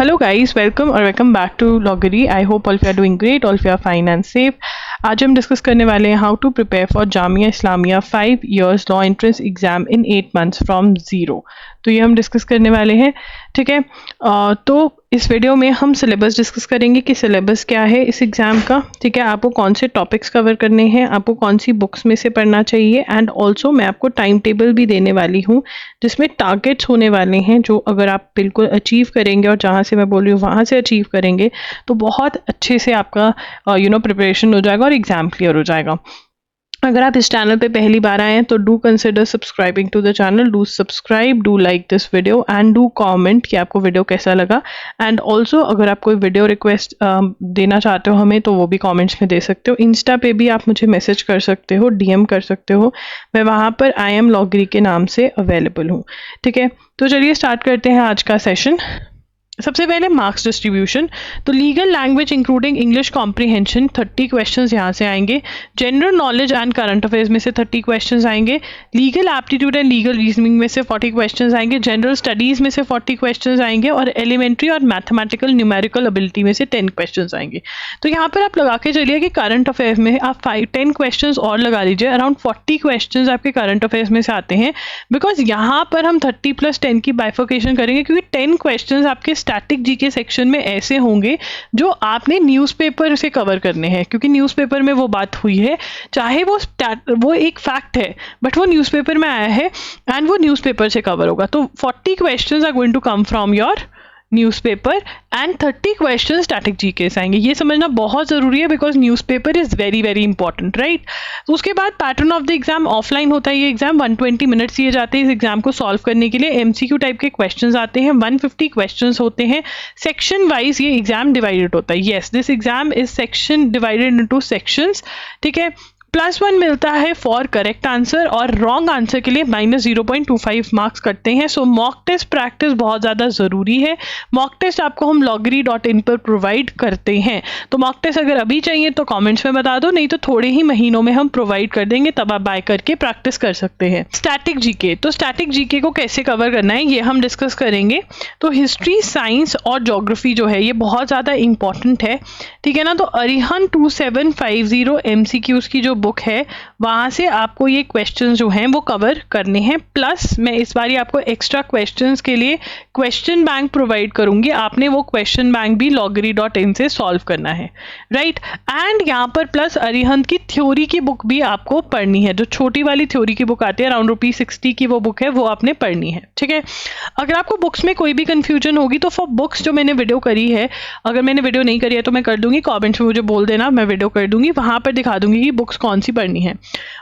Hello guys, welcome back to Loggery. I hope all of you are doing great, all of you are fine and safe. आज हम discuss करने वाले हैं how to prepare for Jamia Islamia 5 years law entrance exam in 8 months from zero. तो ये हम discuss करने वाले हैं, ठीक है। तो इस वीडियो में हम सिलेबस डिस्कस करेंगे कि सिलेबस क्या है इस एग्ज़ाम का, ठीक है। आपको कौन से टॉपिक्स कवर करने हैं, आपको कौन सी बुक्स में से पढ़ना चाहिए, एंड ऑल्सो मैं आपको टाइम टेबल भी देने वाली हूँ जिसमें टारगेट्स होने वाले हैं जो अगर आप बिल्कुल अचीव करेंगे और जहाँ से मैं बोल रही हूँ वहाँ से अचीव करेंगे तो बहुत अच्छे से आपका प्रिपरेशन हो जाएगा और एग्ज़ाम क्लियर हो जाएगा। अगर आप इस चैनल पे पहली बार आए हैं तो do consider subscribing to the channel, do subscribe, do like this video and do comment कि आपको वीडियो कैसा लगा। एंड ऑल्सो अगर आप कोई वीडियो रिक्वेस्ट देना चाहते हो हमें तो वो भी कमेंट्स में दे सकते हो। इंस्टा पे भी आप मुझे मैसेज कर सकते हो, डीएम कर सकते हो, मैं वहाँ पर आई एम लॉगरी के नाम से अवेलेबल हूँ, ठीक है। तो चलिए स्टार्ट करते हैं आज का सेशन। सबसे पहले मार्क्स डिस्ट्रीब्यूशन। तो legal language including English comprehension 30 questions यहाँ से आएंगे। General knowledge and current affairs में से 30 क्वेश्चंस आएंगे। Legal aptitude and legal reasoning में से 40 क्वेश्चंस आएंगे। जनरल स्टडीज़ में से 40 क्वेश्चंस आएंगे और एलिमेंट्री और मैथमेटिकल न्यूमेरिकल एबिलिटी में से 10 क्वेश्चंस आएंगे। तो यहाँ पर आप लगा के चलिए कि करंट अफेयर्स में आप 10 क्वेश्चंस और लगा लीजिए, अराउंड 40 क्वेश्चंस आपके करंट अफेयर्स में से आते हैं। बिकॉज यहाँ पर हम 30 + 10 की बाइफर्केशन करेंगे क्योंकि 10 क्वेश्चंस आपके स्टैटिक जीके सेक्शन में ऐसे होंगे जो आपने न्यूज़पेपर से कवर करने हैं, क्योंकि न्यूज़पेपर में वो बात हुई है, चाहे वो एक फैक्ट है बट वो न्यूज़पेपर में आया है एंड वो न्यूज़पेपर से कवर होगा। तो 40 questions are going to come from your newspaper and 30 question static GK से आएंगे। ये समझना बहुत ज़रूरी है because newspaper is very very important, right. तो उसके बाद pattern of the exam offline होता है। ये एग्जाम 120 मिनट्स दिए जाते हैं इस एग्जाम को सॉल्व करने के लिए। एमसीक्यू टाइप के क्वेश्चंस आते हैं, 150 क्वेश्चंस होते हैं। सेक्शन वाइज ये एग्जाम डिवाइडेड होता है। Yes, this exam is section divided into sections, ठीक है। +1 मिलता है फॉर करेक्ट आंसर और रॉन्ग आंसर के लिए -0.25 मार्क्स कटते हैं। सो मॉक टेस्ट प्रैक्टिस बहुत ज़्यादा ज़रूरी है। मॉक टेस्ट आपको हम loggery.in पर प्रोवाइड करते हैं। तो मॉक टेस्ट अगर अभी चाहिए तो कमेंट्स में बता दो, नहीं तो थोड़े ही महीनों में हम प्रोवाइड कर देंगे, तब आप बाय करके प्रैक्टिस कर सकते हैं। स्टैटिक जीके, तो स्टैटिक जीके को कैसे कवर करना है ये हम डिस्कस करेंगे। तो हिस्ट्री, साइंस और ज्योग्राफी जो है ये बहुत ज़्यादा इंपॉर्टेंट है, ठीक है ना। तो अरिहंत 2750 MCQs की जो बुक है वहाँ से आपको ये क्वेश्चंस जो हैं वो कवर करने हैं। प्लस मैं इस बार आपको एक्स्ट्रा क्वेश्चंस के लिए क्वेश्चन बैंक प्रोवाइड करूंगी, आपने वो क्वेश्चन बैंक भी loggery.in से सॉल्व करना है, राइट। एंड यहाँ पर प्लस अरिहंत की थ्योरी की बुक भी आपको पढ़नी है, जो छोटी वाली थ्योरी की बुक आती है, अराउंड ₹60 की वो बुक है, वो आपने पढ़नी है, ठीक है। अगर आपको बुक्स में कोई भी कंफ्यूजन होगी तो फॉर बुक्स जो मैंने वीडियो करी है, अगर मैंने वीडियो नहीं करी है तो मैं कर दूंगी, कॉमेंट्स में मुझे बोल देना, मैं वीडियो कर दूंगी, वहाँ पर दिखा दूंगी कि बुक्स कौन सी पढ़नी है।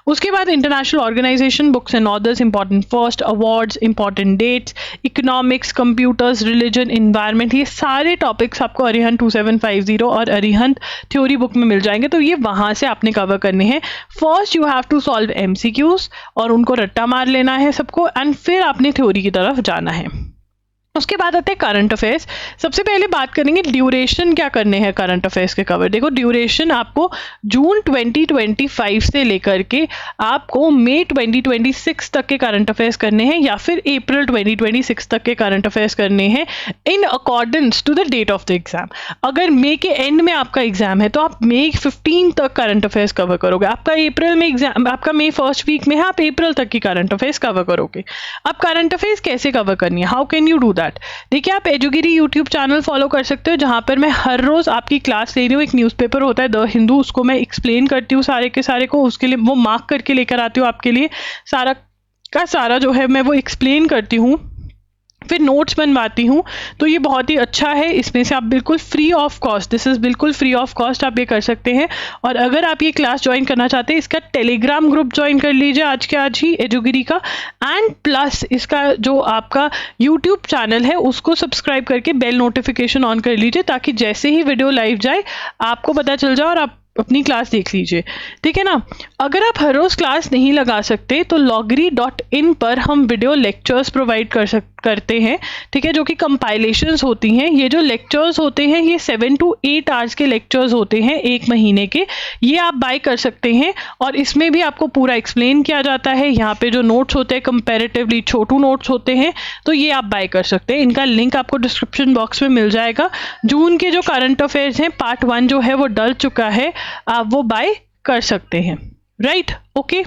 उसके बाद international organisation, books and authors, important first, awards, important dates, economics, computers, religion, environment, ये सारे टॉपिक्स आपको अरिहंत 2750 और अरिहंत थ्योरी बुक में मिल जाएंगे। तो ये वहाँ से आपने कवर करने हैं। First you have to solve MCQs और उनको रट्टा मार लेना है सबको, एंड फिर आपने थ्योरी की तरफ जाना है। उसके बाद आते हैं करंट अफेयर्स। सबसे पहले बात करेंगे ड्यूरेशन क्या करने हैं करंट अफेयर्स के कवर। देखो ड्यूरेशन आपको जून 2025 से लेकर के आपको मई 2026 तक के करंट अफेयर्स करने हैं या फिर अप्रैल 2026 तक के करंट अफेयर्स करने हैं in accordance to the date of the exam. अगर मई के एंड में आपका एग्जाम है तो आप मई 15 तक करंट अफेयर्स कवर करोगे। आपका अप्रैल में एग्जाम, आपका मई फर्स्ट वीक में है, आप अप्रैल तक की करंट अफेयर्स कवर करोगे। अब करंट अफेयर्स कैसे कवर करनी है, how can you do that. देखिए आप एजुगिरी यूट्यूब चैनल फॉलो कर सकते हो, जहां पर मैं हर रोज आपकी क्लास ले रही हूँ। एक न्यूज़पेपर होता है द हिंदू, उसको मैं एक्सप्लेन करती हूँ सारे के सारे को, उसके लिए वो मार्क करके लेकर आती हूँ आपके लिए, सारा का सारा जो है मैं वो एक्सप्लेन करती हूँ, फिर नोट्स बनवाती हूँ। तो ये बहुत ही अच्छा है, इसमें से आप बिल्कुल free of cost, this is बिल्कुल फ्री ऑफ कॉस्ट आप ये कर सकते हैं। और अगर आप ये क्लास ज्वाइन करना चाहते हैं, इसका टेलीग्राम ग्रुप ज्वाइन कर लीजिए आज के आज ही एजुगिरी का, एंड प्लस इसका जो आपका यूट्यूब चैनल है उसको सब्सक्राइब करके बेल नोटिफिकेशन ऑन कर लीजिए, ताकि जैसे ही वीडियो लाइव जाए आपको पता चल जाए और आप अपनी क्लास देख लीजिए, ठीक है ना। अगर आप हर रोज़ क्लास नहीं लगा सकते तो loggery.in पर हम वीडियो लेक्चर्स प्रोवाइड करते हैं, ठीक है, जो कि कंपाइलेशंस होती हैं। ये जो लेक्चर्स होते हैं ये 7 to 8 आवर्स के लेक्चर्स होते हैं 1 महीने के, ये आप बाय कर सकते हैं। और इसमें भी आपको पूरा एक्सप्लेन किया जाता है। यहाँ पे जो नोट्स होते हैं कंपैरेटिवली छोटू नोट्स होते हैं, तो ये आप बाय कर सकते हैं। इनका लिंक आपको डिस्क्रिप्शन बॉक्स में मिल जाएगा। जून के जो करंट अफेयर्स हैं पार्ट 1 जो है वो डल चुका है, आप वो बाय कर सकते हैं, राइट, ओके।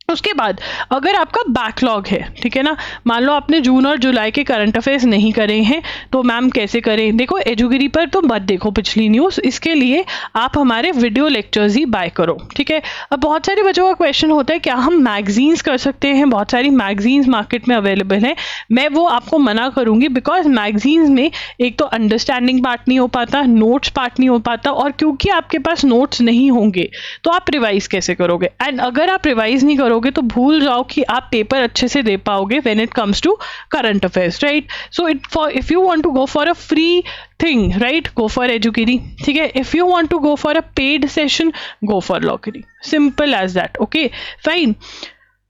उसके बाद अगर आपका बैकलॉग है, ठीक है ना, मान लो आपने जून और जुलाई के करंट अफेयर्स नहीं करे हैं, तो मैम कैसे करें? देखो एजुगिरी पर तो मत देखो पिछली न्यूज़, इसके लिए आप हमारे वीडियो लेक्चर्स ही बाय करो, ठीक है। अब बहुत सारे बच्चों का क्वेश्चन होता है क्या हम मैगजीन्स कर सकते हैं? बहुत सारी मैगजीन्स मार्केट में अवेलेबल है। मैं वो आपको मना करूँगी, बिकॉज मैगजीन्स में एक तो अंडरस्टैंडिंग पार्ट नहीं हो पाता, नोट्स पार्ट नहीं हो पाता, और क्योंकि आपके पास नोट्स नहीं होंगे तो आप रिवाइज कैसे करोगे? एंड अगर आप रिवाइज नहीं करोगे तो भूल जाओ कि आप पेपर अच्छे से दे पाओगे when it comes to current affairs, right. So if you want to go for a free thing, right, go for एजुगिरी, ठीक है। If you want to go for a paid session, go for लॉगरी, simple as that, okay fine.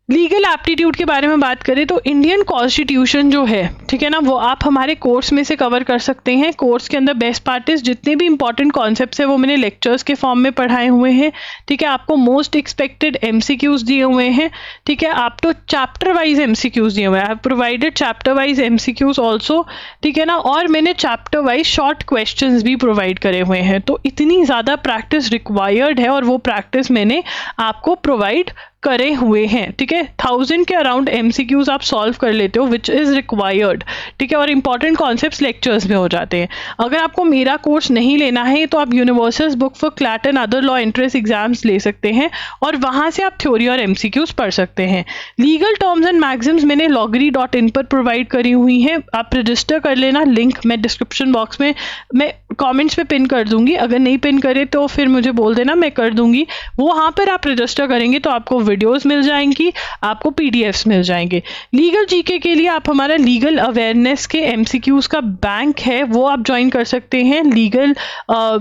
Legal aptitude के बारे में बात करें तो इंडियन कॉन्स्टिट्यूशन जो है, ठीक है ना, वो आप हमारे कोर्स में से कवर कर सकते हैं। कोर्स के अंदर बेस्ट पार्ट इज जितने भी इंपॉर्टेंट कॉन्सेप्ट्स है वो मैंने लेक्चर्स के फॉर्म में पढ़ाए हुए हैं, ठीक है। आपको मोस्ट एक्सपेक्टेड एमसीक्यूज दिए हुए हैं, ठीक है। आप तो चैप्टर वाइज एमसीक्यूज दिए हुए हैं, I have provided chapter wise MCQs also, ठीक है ना। और मैंने चैप्टर वाइज शॉर्ट क्वेश्चंस भी प्रोवाइड करे हुए हैं। तो इतनी ज़्यादा प्रैक्टिस रिक्वायर्ड है और वो प्रैक्टिस मैंने आपको प्रोवाइड करे हुए हैं, ठीक है। 1000 के अराउंड एमसीक्यूज आप सॉल्व कर लेते हो, विच इज़ रिक्वायर्ड, ठीक है। और इंपॉर्टेंट कॉन्सेप्ट्स लेक्चर्स में हो जाते हैं। अगर आपको मेरा कोर्स नहीं लेना है तो आप universal book for CLAT and other law entrance exams ले सकते हैं और वहाँ से आप थ्योरी और एमसीक्यूज पढ़ सकते हैं। लीगल टर्म्स एंड मैगजिम्स मैंने loggery.in पर प्रोवाइड करी हुई हैं, आप रजिस्टर कर लेना। लिंक मैं डिस्क्रिप्शन बॉक्स में मैं कॉमेंट्स में पिन कर दूंगी, अगर नहीं पिन करे तो फिर मुझे बोल देना, मैं कर दूंगी। वहाँ पर आप रजिस्टर करेंगे तो आपको वीडियोस मिल जाएंगी, आपको पीडीएफ्स मिल जाएंगे। लीगल जीके के लिए आप हमारा लीगल अवेयरनेस के एमसीक्यूज का बैंक है, वो आप ज्वाइन कर सकते हैं लीगल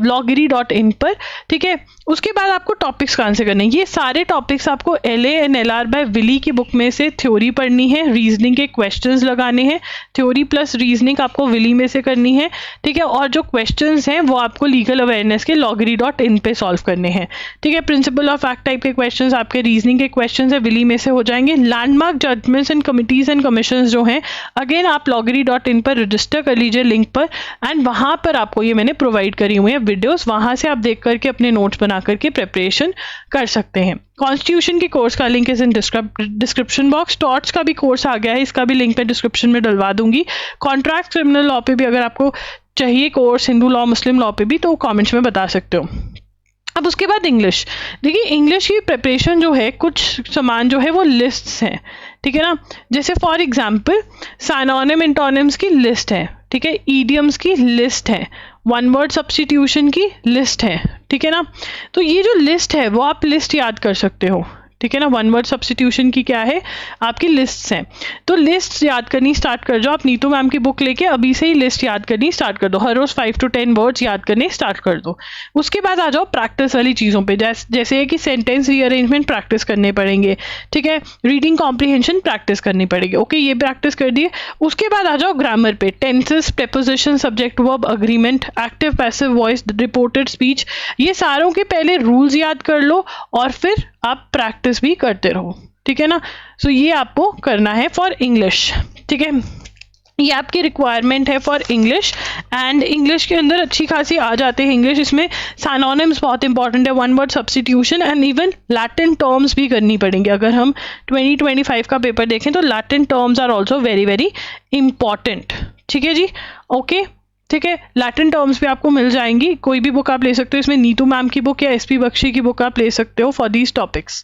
loggery.in पर, ठीक है। उसके बाद आपको टॉपिक्स कहाँ से करने हैं? ये सारे टॉपिक्स आपको LA and LR by Wiley की बुक में से थ्योरी पढ़नी है, रीजनिंग के क्वेश्चंस लगाने हैं, थ्योरी प्लस रीजनिंग आपको विली में से करनी है, ठीक है। और जो क्वेश्चंस हैं वो आपको लीगल अवेयरनेस के loggery.in पे सॉल्व करने हैं, ठीक है। प्रिंसिपल ऑफ एक्ट टाइप के क्वेश्चंस आपके रीजनिंग के क्वेश्चंस है विली में से हो जाएंगे। Landmark judgments and committees and commissions जो हैं, अगेन आप loggery.in पर रजिस्टर कर लीजिए लिंक पर, एंड वहाँ पर आपको ये मैंने प्रोवाइड करी हुई है वीडियोस, वहाँ से आप देख करके अपने नोट्स बना करके प्रिपरेशन कर सकते हैं। कॉन्स्टिट्यूशन के कोर्स का link is in description box. Torts का भी कोर्स आ गया है, इसका भी लिंक मैं डिस्क्रिप्शन में डलवा दूंगी। कॉन्ट्रैक्ट क्रिमिनल लॉ पे भी अगर आपको चाहिए कोर्स, हिंदू लॉ मुस्लिम लॉ पे भी, तो कॉमेंट्स में बता सकते हो। अब उसके बाद इंग्लिश, देखिए इंग्लिश की प्रिपरेशन जो है, कुछ सामान जो है वो लिस्ट्स हैं, ठीक है ना। जैसे फॉर एग्जांपल सिनोनिम एंटोनिम्स की लिस्ट है, ठीक है, ईडियम्स की लिस्ट है, वन वर्ड सब्स्टिट्यूशन की लिस्ट है, ठीक है ना। तो ये जो लिस्ट है वो आप लिस्ट याद कर सकते हो, ठीक है ना। वन वर्ड सब्स्टिट्यूशन की क्या है, आपकी लिस्ट्स हैं, तो लिस्ट याद करनी स्टार्ट कर जाओ। आप नीतू मैम की बुक लेके अभी से ही लिस्ट याद करनी स्टार्ट कर दो, हर रोज 5 to 10 वर्ड्स याद करने स्टार्ट कर दो। उसके बाद आ जाओ प्रैक्टिस वाली चीज़ों पे, जैसे कि सेंटेंस रीअरेंजमेंट प्रैक्टिस करने पड़ेंगे, ठीक है, रीडिंग कॉम्प्रिहेंशन प्रैक्टिस करनी पड़ेगी, ओके, ये प्रैक्टिस कर दिए। उसके बाद आ जाओ ग्रामर पे, tenses, preposition, subject verb, agreement, active passive voice, reported speech, ये सारों के पहले रूल्स याद कर लो और फिर आप प्रैक्टिस भी करते रहो, ठीक है ना। सो ये आपको करना है फॉर इंग्लिश, ठीक है, ये आपकी रिक्वायरमेंट है फॉर इंग्लिश। एंड इंग्लिश के अंदर अच्छी खासी आ जाते हैं इंग्लिश, इसमें सिनोनिम्स बहुत इंपॉर्टेंट है, one word substitution and even Latin terms भी करनी पड़ेंगे। अगर हम 2025 का पेपर देखें तो Latin terms are also very very important, ठीक है जी, ओके, ठीक है। लैटिन टर्म्स भी आपको मिल जाएंगी, कोई भी बुक आप ले सकते हो, इसमें नीतू मैम की बुक या SP बख्शी की बुक आप ले सकते हो फॉर दीज टॉपिक्स,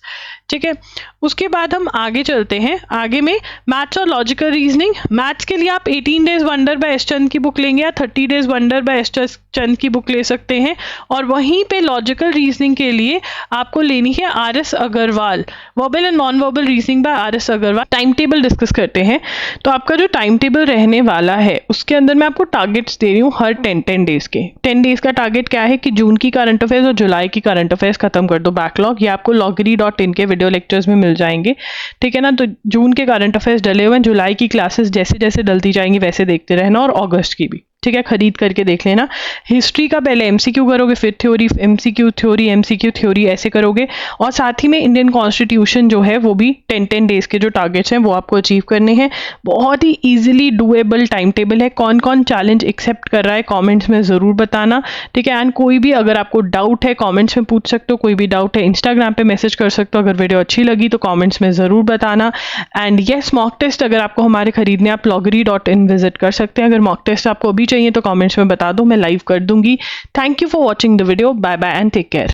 ठीक है। उसके बाद हम आगे चलते हैं, आगे में मैथ्स और लॉजिकल रीजनिंग। मैथ्स के लिए आप 18 डेज वंडर बाय एस चंद की बुक लेंगे या 30 डेज वंडर बाय एस चंद की बुक ले सकते हैं। और वहीं पे लॉजिकल रीजनिंग के लिए आपको लेनी है RS Agarwal, verbal and non verbal reasoning by RS Agarwal. Time table discuss करते हैं, तो आपका जो टाइम टेबल रहने वाला है उसके अंदर मैं आपको टारगेट्स दे रही हूँ हर 10 डेज के। 10 डेज का टारगेट क्या है कि जून की करंट अफेयर्स और जुलाई की करंट अफेयर्स खत्म कर दो बैकलॉग। ये आपको loggery.in के वीडियो लेक्चर्स में मिल जाएंगे, ठीक है ना। तो जून के करंट अफेयर्स डले हुए हैं, जुलाई की क्लासेस जैसे जैसे डलती जाएंगी वैसे देखते रहना, और अगस्त की भी, ठीक है, खरीद करके देख लेना। हिस्ट्री का पहले एमसीक्यू करोगे, फिर थ्योरी, एमसीक्यू थ्योरी ऐसे करोगे। और साथ ही में इंडियन कॉन्स्टिट्यूशन जो है वो भी 10 डेज के जो टारगेट्स हैं वो आपको अचीव करने हैं। बहुत ही इजीली डुएबल टाइम टेबल है। कौन कौन चैलेंज एक्सेप्ट कर रहा है कमेंट्स में ज़रूर बताना, ठीक है। एंड कोई भी अगर आपको डाउट है कमेंट्स में पूछ सकते हो, कोई भी डाउट है इंस्टाग्राम पे मैसेज कर सकते हो। अगर वीडियो अच्छी लगी तो कमेंट्स में ज़रूर बताना। एंड येस, मॉक टेस्ट अगर आपको हमारे खरीदने, आप loggery.in विजिट कर सकते हैं। अगर मॉक टेस्ट आपको अभी चाहिए तो कमेंट्स में बता दो, मैं लाइव कर दूंगी। Thank you for watching the video. Bye bye and take care.